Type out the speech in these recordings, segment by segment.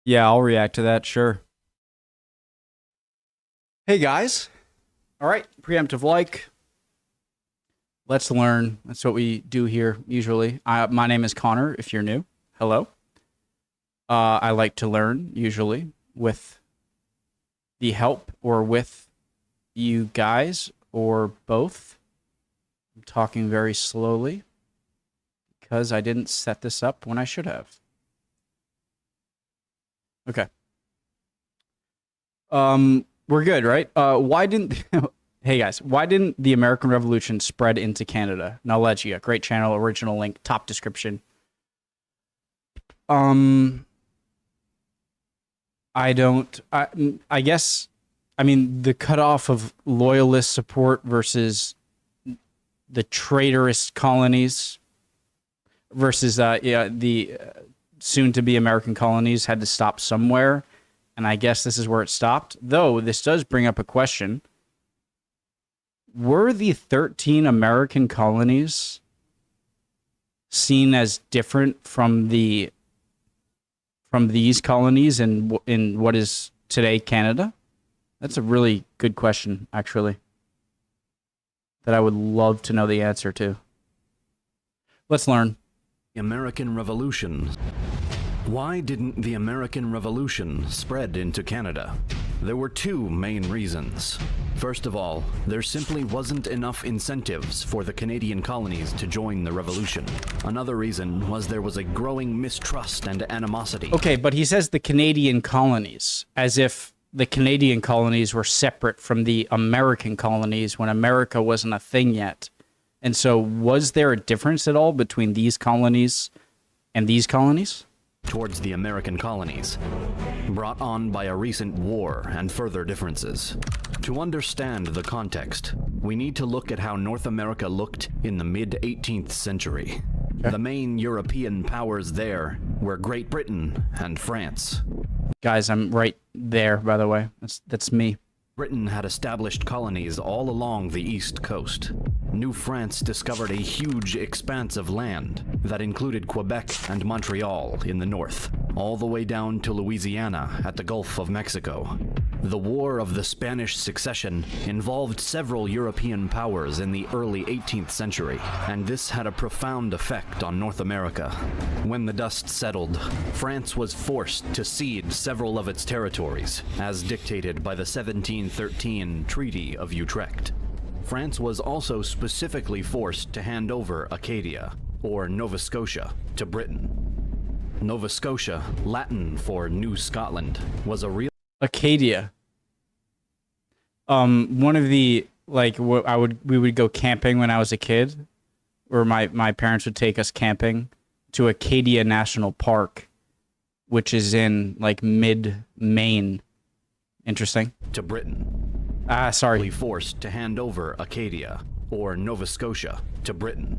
Yeah, I'll react to that, sure. Hey guys. All right, preemptive like. Let's learn. That's what we do here usually. My name is Connor, if you're new. Hello. I like to learn, usually, with the help or with you guys or both. I'm talking very slowly because I didn't set this up when I should have. Okay. We're good, right? Why didn't... Hey guys, why didn't the American Revolution spread into Canada? Knowledgia, great channel, original link, top description. I guess, I mean, the cutoff of loyalist support versus the traitorous colonies versus the soon-to-be American colonies had to stop somewhere, and I guess this is where it stopped. Though, this does bring up a question. Were the 13 American colonies seen as different from these colonies in what is today Canada? That's a really good question, actually, that I would love to know the answer to. Let's learn. American Revolution. Why didn't the American Revolution spread into Canada? There were two main reasons. First of all, there simply wasn't enough incentives for the Canadian colonies to join the revolution. Another reason was there was a growing mistrust and animosity. Okay, but he says the Canadian colonies, as if the Canadian colonies were separate from the American colonies when America wasn't a thing yet. And so was there a difference at all between these colonies and these colonies? Towards the American colonies, brought on by a recent war and further differences. To understand the context, we need to look at how North America looked in the mid-18th century. Okay. The main European powers there were Great Britain and France. Guys, I'm right there, by the way. That's me. Britain had established colonies all along the east coast. New France discovered a huge expanse of land that included Quebec and Montreal in the north, all the way down to Louisiana at the Gulf of Mexico. The War of the Spanish Succession involved several European powers in the early 18th century, and this had a profound effect on North America. When the dust settled, France was forced to cede several of its territories, as dictated by the 1713 Treaty of Utrecht. France was also specifically forced to hand over Acadia, or Nova Scotia, to Britain. Nova Scotia, Latin for New Scotland, was a real... Acadia. One of the, like, we would go camping when I was a kid, or my parents would take us camping to Acadia National Park, which is in, like, mid-Maine. Interesting. To Britain. Sorry. Forced to hand over Acadia, or Nova Scotia, to Britain.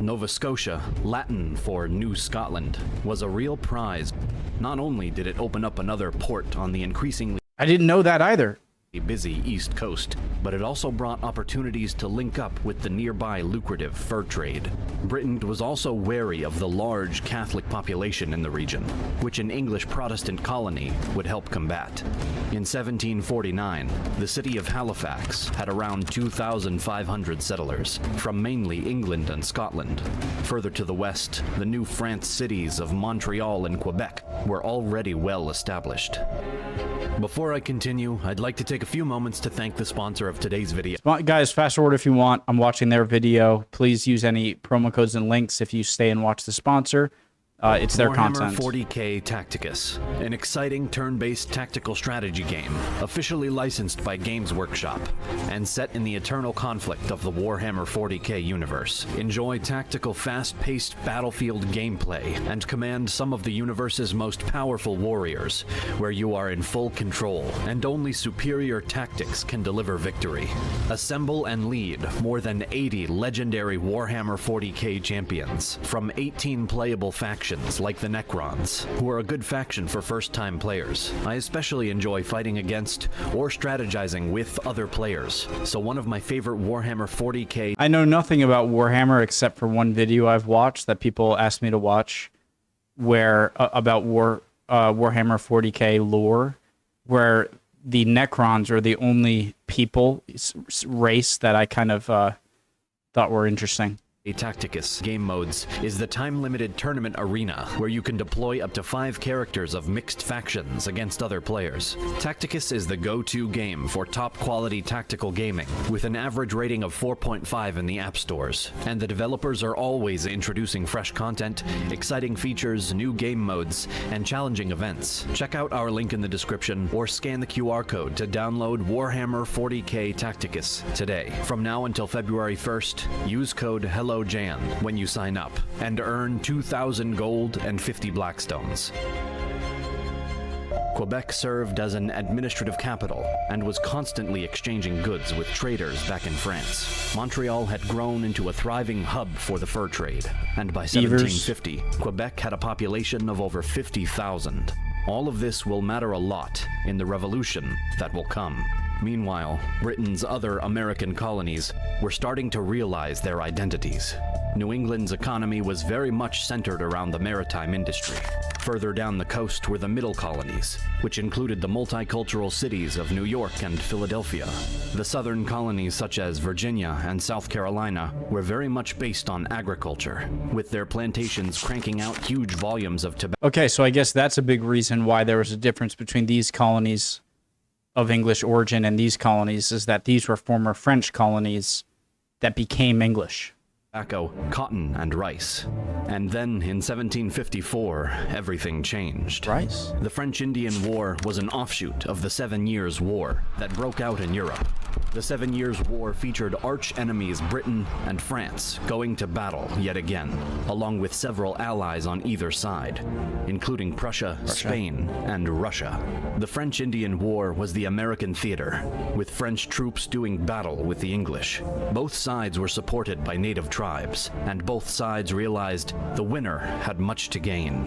Nova Scotia, Latin for New Scotland, was a real prize. Not only did it open up another port on the increasingly... I didn't know that either. ...busy East Coast, but it also brought opportunities to link up with the nearby lucrative fur trade. Britain was also wary of the large Catholic population in the region, which an English Protestant colony would help combat. In 1749, the city of Halifax had around 2,500 settlers, from mainly England and Scotland. Further to the west, the New France cities of Montreal and Quebec were already well established. Before I continue, I'd like to take a few moments to thank the sponsor of today's video. Guys, fast forward if you want. I'm watching their video. Please use any promo codes and links if you stay and watch the sponsor. It's their Warhammer content. 40K Tacticus, an exciting turn-based tactical strategy game, officially licensed by Games Workshop, and set in the eternal conflict of the Warhammer 40K universe. Enjoy tactical, fast-paced battlefield gameplay, and command some of the universe's most powerful warriors, where you are in full control, and only superior tactics can deliver victory. Assemble and lead more than 80 legendary Warhammer 40K champions, from 18 playable factions like the Necrons, who are a good faction for first-time players. I especially enjoy fighting against or strategizing with other players, so one of my favorite Warhammer 40K... I know nothing about Warhammer except for one video I've watched that people asked me to watch, where about Warhammer 40k lore, where the Necrons are the only people race that I kind of thought were interesting. Tacticus game modes is the time-limited tournament arena where you can deploy up to 5 characters of mixed factions against other players. Tacticus is the go-to game for top-quality tactical gaming, with an average rating of 4.5 in the app stores. And the developers are always introducing fresh content, exciting features, new game modes, and challenging events. Check out our link in the description or scan the QR code to download Warhammer 40k Tacticus today. From now until February 1st, use code HelloJan when you sign up and earn 2,000 gold and 50 blackstones. Quebec served as an administrative capital and was constantly exchanging goods with traders back in France. Montreal had grown into a thriving hub for the fur trade, and by 1750, Quebec had a population of over 50,000. All of this will matter a lot in the revolution that will come. Meanwhile, Britain's other American colonies were starting to realize their identities. New England's economy was very much centered around the maritime industry. Further down the coast were the middle colonies, which included the multicultural cities of New York and Philadelphia. The southern colonies such as Virginia and South Carolina were very much based on agriculture, with their plantations cranking out huge volumes of tobacco. Okay, so I guess that's a big reason why there was a difference between these colonies of English origin and these colonies, is that these were former French colonies that became English. Tobacco, cotton, and rice. And then in 1754, everything changed. Rice? The French-Indian War was an offshoot of the 7 Years' War that broke out in Europe. The 7 Years' War featured arch-enemies Britain and France going to battle yet again, along with several allies on either side, including Prussia, Spain, and Russia. The French-Indian War was the American theater, with French troops doing battle with the English. Both sides were supported by native tribes, and both sides realized the winner had much to gain.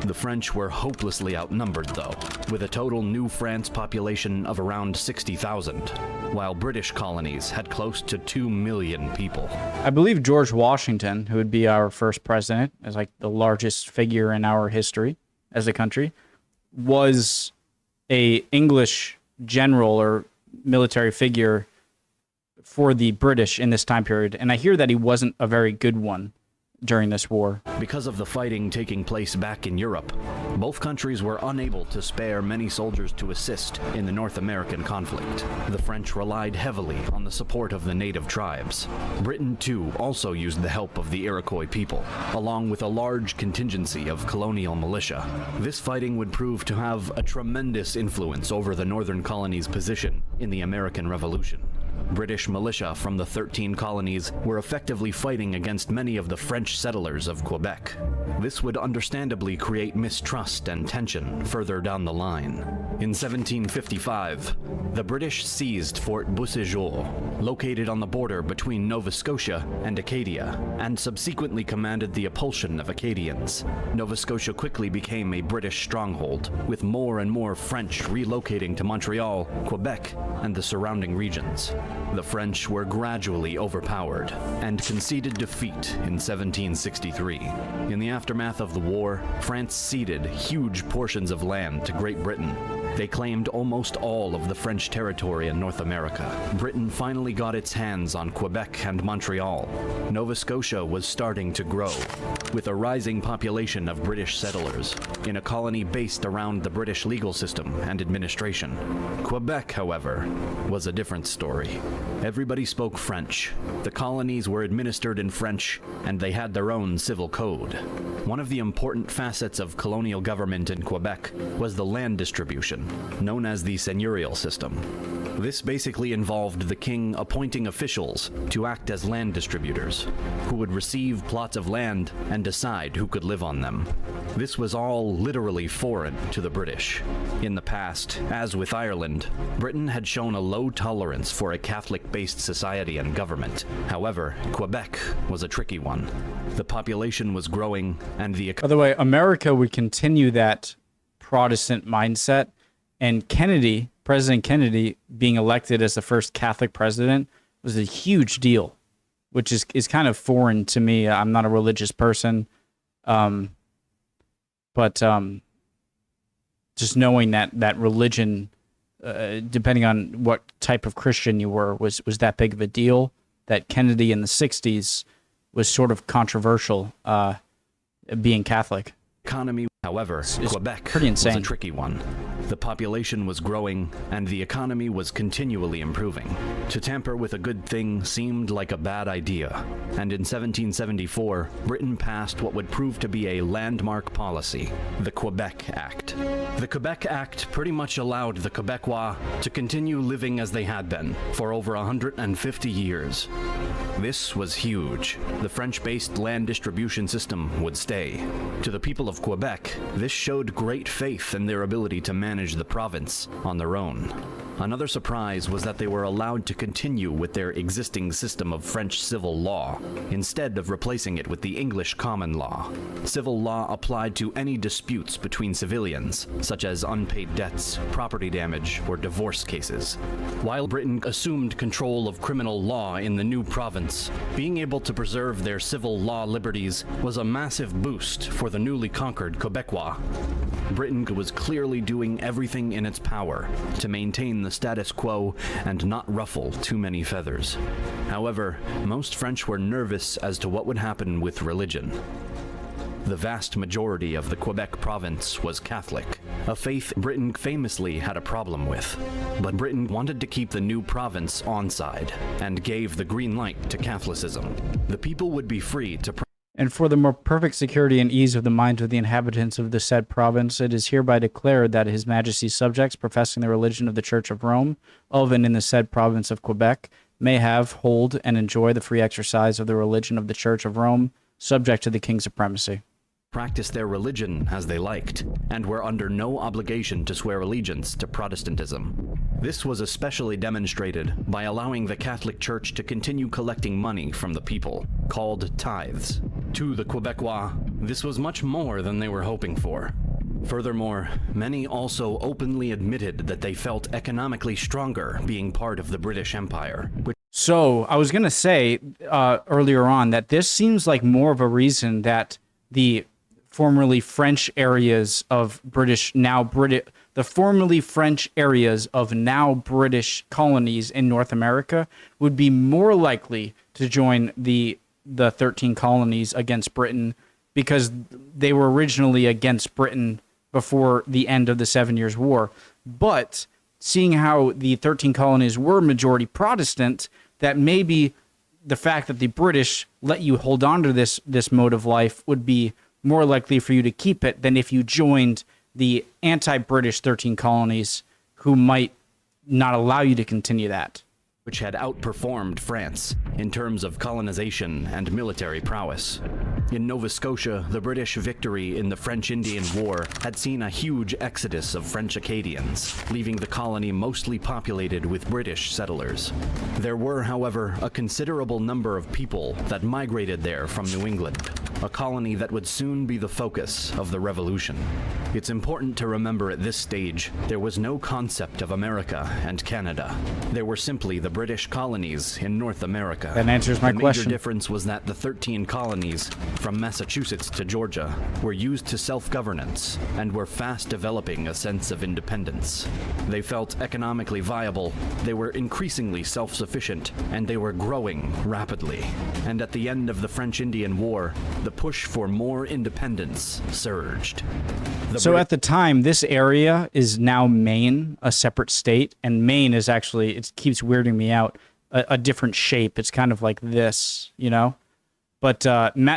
The French were hopelessly outnumbered, though, with a total New France population of around 60,000, while British colonies had close to 2 million people. I believe George Washington, who would be our first president, as like the largest figure in our history as a country, was a English general or military figure for the British in this time period. And I hear that he wasn't a very good one during this war. Because of the fighting taking place back in Europe, both countries were unable to spare many soldiers to assist in the North American conflict. The French relied heavily on the support of the native tribes. Britain, too, also used the help of the Iroquois people, along with a large contingency of colonial militia. This fighting would prove to have a tremendous influence over the northern colonies' position in the American Revolution. British militia from the 13 colonies were effectively fighting against many of the French settlers of Quebec. This would understandably create mistrust and tension further down the line. In 1755, the British seized Fort Beauséjour, located on the border between Nova Scotia and Acadia, and subsequently commanded the expulsion of Acadians. Nova Scotia quickly became a British stronghold, with more and more French relocating to Montreal, Quebec, and the surrounding regions. The French were gradually overpowered and conceded defeat in 1763. In the aftermath of the war, France ceded huge portions of land to Great Britain. They claimed almost all of the French territory in North America. Britain finally got its hands on Quebec and Montreal. Nova Scotia was starting to grow, with a rising population of British settlers, in a colony based around the British legal system and administration. Quebec, however, was a different story. Everybody spoke French. The colonies were administered in French, and they had their own civil code. One of the important facets of colonial government in Quebec was the land distribution, known as the seigneurial system. This basically involved the king appointing officials to act as land distributors, who would receive plots of land and decide who could live on them. This was all literally foreign to the British. In the past, as with Ireland, Britain had shown a low tolerance for a Catholic-based society and government. However, Quebec was a tricky one. The population was growing, and By the way, America would continue that Protestant mindset, and Kennedy, President Kennedy, being elected as the first Catholic president was a huge deal, which is kind of foreign to me. I'm not a religious person, but just knowing that religion, depending on what type of Christian you were, was that big of a deal, that Kennedy in the 60s was sort of controversial, being Catholic. Economy, however, Quebec pretty insane. was a tricky one. The population was growing, and the economy was continually improving. To tamper with a good thing seemed like a bad idea, and in 1774, Britain passed what would prove to be a landmark policy, the Quebec Act. The Quebec Act pretty much allowed the Quebecois to continue living as they had been for over 150 years. This was huge. The French-based land distribution system would stay. To the people of Quebec, this showed great faith in their ability to manage the province on their own. Another surprise was that they were allowed to continue with their existing system of French civil law, instead of replacing it with the English common law. Civil law applied to any disputes between civilians, such as unpaid debts, property damage, or divorce cases. While Britain assumed control of criminal law in the new province, being able to preserve their civil law liberties was a massive boost for the newly conquered Quebecois. Britain was clearly doing everything in its power to maintain the status quo and not ruffle too many feathers. However, most French were nervous as to what would happen with religion. The vast majority of the Quebec province was Catholic, a faith Britain famously had a problem with. But Britain wanted to keep the new province on side and gave the green light to Catholicism. The people would be free to And for the more perfect security and ease of the minds of the inhabitants of the said province, it is hereby declared that His Majesty's subjects professing the religion of the Church of Rome, of and in the said province of Quebec, may have, hold, and enjoy the free exercise of the religion of the Church of Rome, subject to the King's supremacy. practice their religion as they liked, and were under no obligation to swear allegiance to Protestantism. This was especially demonstrated by allowing the Catholic Church to continue collecting money from the people, called tithes. To the Quebecois, this was much more than they were hoping for. Furthermore, many also openly admitted that they felt economically stronger being part of the British Empire. So, I was going to say earlier on that this seems like more of a reason that the formerly French areas of the formerly French areas of now British colonies in North America would be more likely to join the 13 colonies against Britain, because they were originally against Britain before the end of the 7 Years' War. But seeing how the 13 colonies were majority Protestant, that maybe the fact that the British let you hold on to this mode of life would be more likely for you to keep it than if you joined the anti-British 13 colonies, who might not allow you to continue that. Which had outperformed France in terms of colonization and military prowess. In Nova Scotia, the British victory in the French-Indian War had seen a huge exodus of French Acadians, leaving the colony mostly populated with British settlers. There were, however, a considerable number of people that migrated there from New England, a colony that would soon be the focus of the Revolution. It's important to remember at this stage, there was no concept of America and Canada. There were simply the British colonies in North America. That answers my question. The major difference was that the 13 colonies, from Massachusetts to Georgia, were used to self-governance and were fast developing a sense of independence. They felt economically viable, they were increasingly self-sufficient, and they were growing rapidly. And at the end of the French-Indian War, the push for more independence surged. So at the time, this area is now Maine, a separate state, and Maine is actually, it keeps weirding me out, a different shape. It's kind of like this, you know? But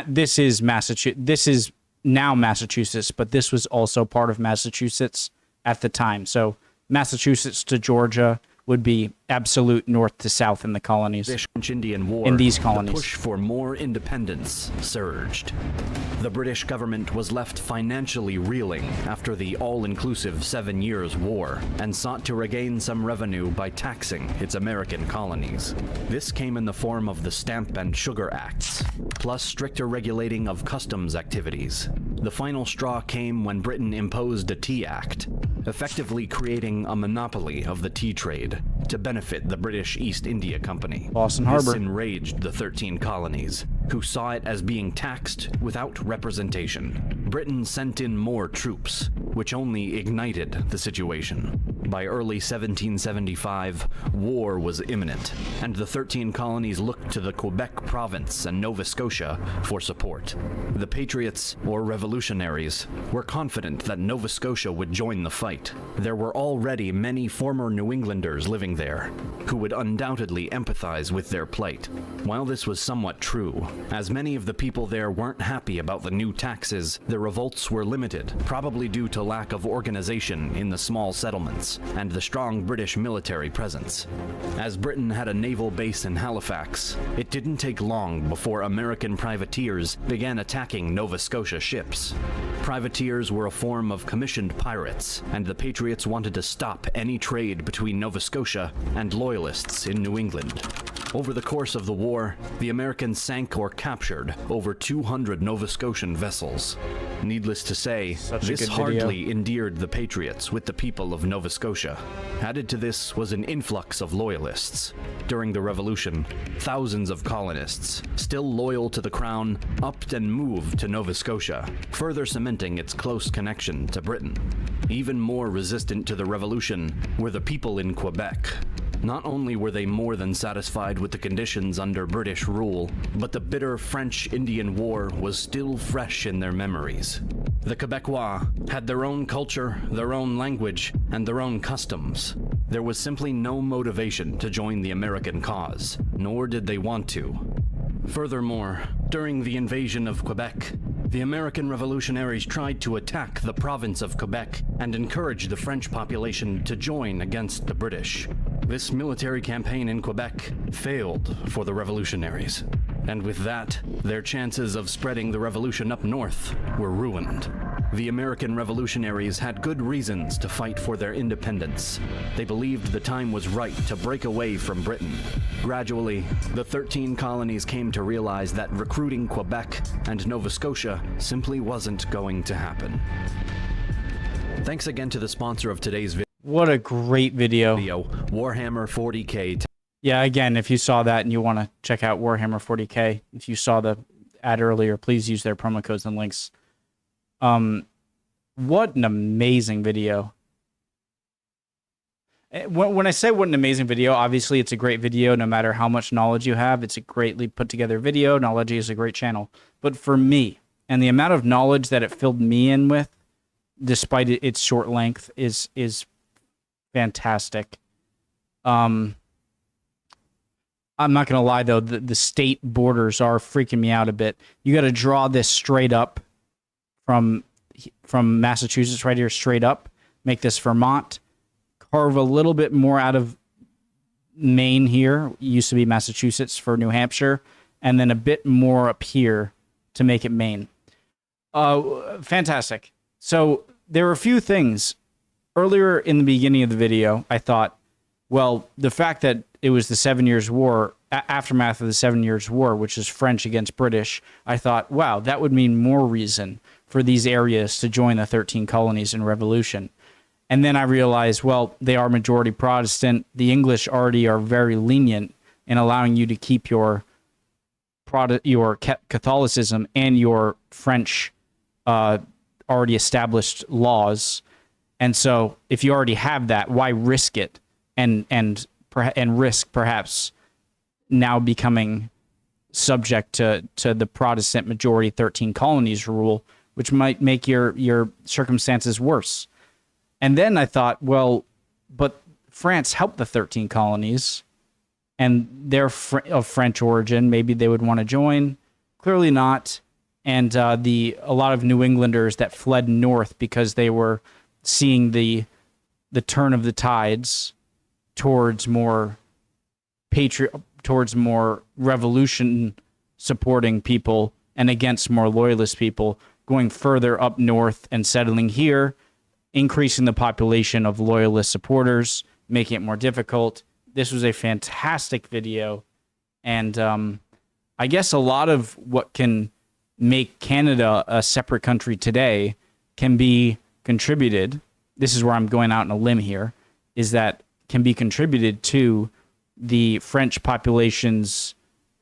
this is Massachusetts. This is now Massachusetts, but this was also part of Massachusetts at the time. So Massachusetts to Georgia would be absolute north to south in the colonies. The French-Indian War, in these colonies. The push for more independence surged. The British government was left financially reeling after the all-inclusive 7 Years' War and sought to regain some revenue by taxing its American colonies. This came in the form of the Stamp and Sugar Acts, plus stricter regulating of customs activities. The final straw came when Britain imposed a Tea Act, effectively creating a monopoly of the tea trade to benefit the British East India Company. Boston Harbor. This enraged the 13 colonies, who saw it as being taxed without representation. Britain sent in more troops, which only ignited the situation. By early 1775, war was imminent, and the 13 colonies looked to the Quebec province and Nova Scotia for support. The Patriots, or revolutionaries, were confident that Nova Scotia would join the fight. There were already many former New Englanders living there, who would undoubtedly empathize with their plight. While this was somewhat true, as many of the people there weren't happy about the new taxes, the revolts were limited, probably due to lack of organization in the small settlements and the strong British military presence. As Britain had a naval base in Halifax, it didn't take long before American privateers began attacking Nova Scotia ships. Privateers were a form of commissioned pirates, and the Patriots wanted to stop any trade between Nova Scotia and Loyalists in New England. Over the course of the war, the Americans sank or captured over 200 Nova Scotian vessels. Needless to say, this hardly endeared the Patriots with the people of Nova Scotia. Added to this was an influx of Loyalists. During the Revolution, thousands of colonists, still loyal to the Crown, upped and moved to Nova Scotia, further cementing its close connection to Britain. Even more resistant to the Revolution were the people in Quebec. Not only were they more than satisfied with the conditions under British rule, but the bitter French-Indian War was still fresh in their memories. The Quebecois had their own culture, their own language, and their own customs. There was simply no motivation to join the American cause, nor did they want to. Furthermore, during the invasion of Quebec, the American revolutionaries tried to attack the province of Quebec and encourage the French population to join against the British. This military campaign in Quebec failed for the revolutionaries, and with that, their chances of spreading the revolution up north were ruined. The American revolutionaries had good reasons to fight for their independence. They believed the time was right to break away from Britain. Gradually, the 13 colonies came to realize that recruiting Quebec and Nova Scotia simply wasn't going to happen. Thanks again to the sponsor of today's video. What a great video. Warhammer 40K. Yeah, again, if you saw that and you want to check out Warhammer 40K, if you saw the ad earlier, please use their promo codes and links. What an amazing video. When I say what an amazing video, obviously it's a great video no matter how much knowledge you have. It's a greatly put together video. Knowledge is a great channel. But for me, and the amount of knowledge that it filled me in with, despite its short length, is fantastic. I'm not going to lie, though. The state borders are freaking me out a bit. You got to draw this straight up from Massachusetts right here, straight up. Make this Vermont. Carve a little bit more out of Maine here. It used to be Massachusetts for New Hampshire. And then a bit more up here to make it Maine. Fantastic. So there were a few things. Earlier in the beginning of the video, I thought, well, the fact that it was the 7 Years' War, aftermath of the 7 Years' War, which is French against British, I thought, wow, that would mean more reason for these areas to join the 13 colonies in revolution. And then I realized, well, they are majority Protestant. The English already are very lenient in allowing you to keep your Catholicism and your French already established laws. And so if you already have that, why risk it and risk perhaps now becoming subject to the Protestant majority 13 colonies rule, which might make your circumstances worse. And then I thought, well, but France helped the 13 colonies, and they're of French origin. Maybe they would want to join. Clearly not. And a lot of New Englanders that fled north because they were seeing the turn of the tides towards more revolution supporting people and against more loyalist people, going further up north and settling here, increasing the population of loyalist supporters, making it more difficult. This was a fantastic video, and I guess a lot of what can make Canada a separate country today can be contributed. This is where I'm going out on a limb here, is that can be contributed to the French population's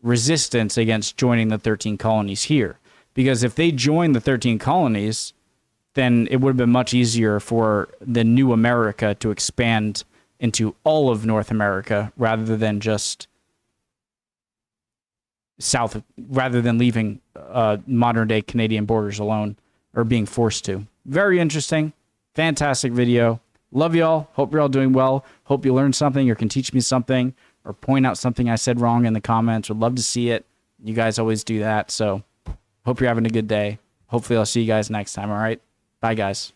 resistance against joining the 13 colonies here. Because if they joined the 13 colonies, then it would have been much easier for the new America to expand into all of North America rather than just rather than leaving modern day Canadian borders alone or being forced to. Very interesting. Fantastic video. Love y'all. Hope you're all doing well. Hope you learned something or can teach me something or point out something I said wrong in the comments. Would love to see it. You guys always do that. So hope you're having a good day. Hopefully I'll see you guys next time. All right. Bye, guys.